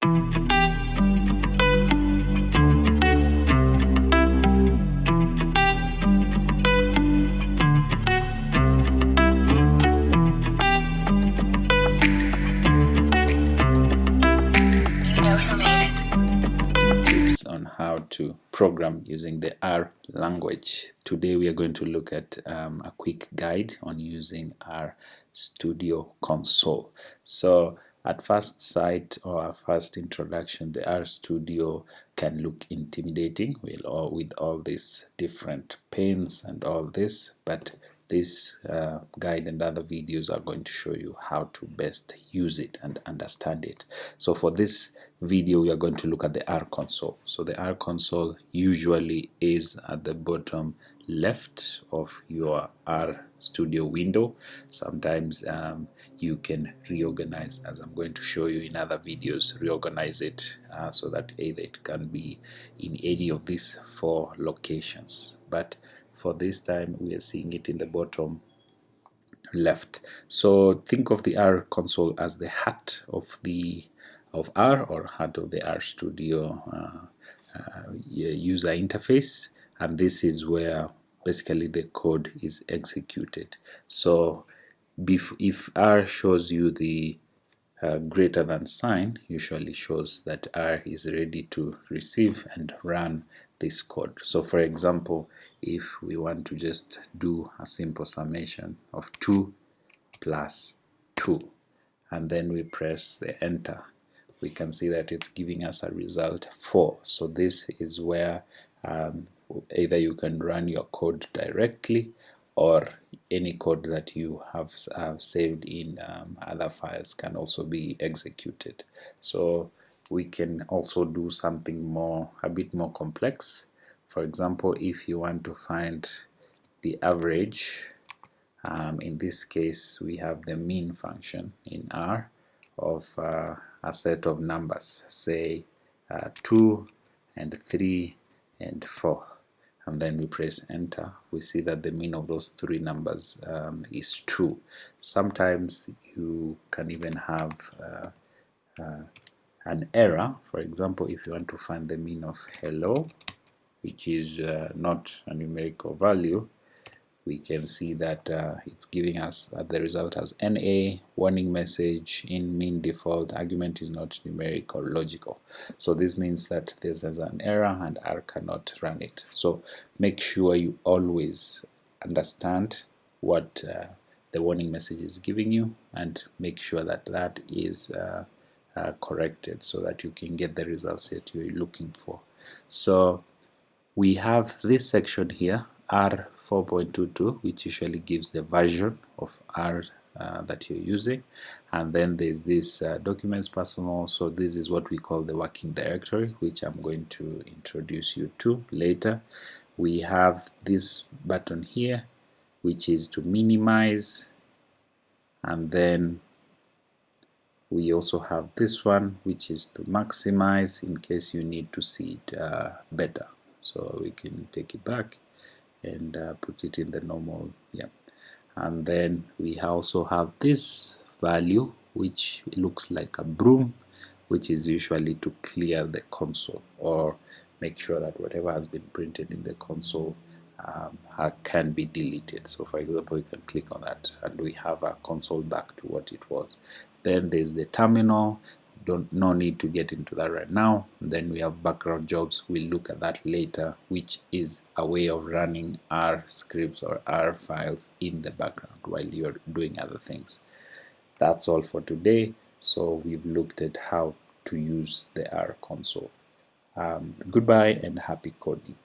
On how to program using the R language. Today we are going to look at a quick guide on using R Studio Console. So at first sight or at first introduction, the R Studio can look intimidating with all these different panes and all this, but this guide and other videos are going to show you how to best use it and understand it. So for this video we are going to look at the R console. So the R console usually is at the bottom left of your R Studio window. Sometimes you can reorganize, as I'm going to show you in other videos, reorganize it so that either it can be in any of these 4 locations, but for this time we are seeing it in the bottom left. So think of the R console as the heart of R, or heart of the R Studio user interface, and this is where basically the code is executed. So if R shows you the greater than sign, usually shows that R is ready to receive and run this code. So for example, if we want to just do a simple summation of 2 plus 2 and then we press the enter, we can see that it's giving us a result 4. So this is where either you can run your code directly, or any code that you have saved in other files can also be executed. So we can also do something a bit more complex. For example, if you want to find the average, in this case we have the mean function in R of a set of numbers, say 2 and 3 and 4, and then we press enter. We see that the mean of those 3 numbers is 2. Sometimes you can even have an error. For example, if you want to find the mean of hello, which is not a numerical value, we can see that it's giving us the result as NA, warning message, in mean default, argument is not numeric or logical. So this means that this is an error and R cannot run it. So make sure you always understand what the warning message is giving you, and make sure that that is corrected so that you can get the results that you're looking for. So we have this section here, R 4.22, which usually gives the version of R that you're using, and then there's this documents personal. So this is what we call the working directory, which I'm going to introduce you to later. We have this button here, which is to minimize, and then we also have this one, which is to maximize in case you need to see it better. So we can take it back and put it in the normal, and then we also have this value which looks like a broom, which is usually to clear the console or make sure that whatever has been printed in the console can be deleted. So for example, you can click on that and we have our console back to what it was. Then there's the terminal. No need to get into that right now. Then we have background jobs. We'll look at that later, which is a way of running R scripts or R files in the background while you're doing other things. That's all for today. So we've looked at how to use the R console. Goodbye and happy coding.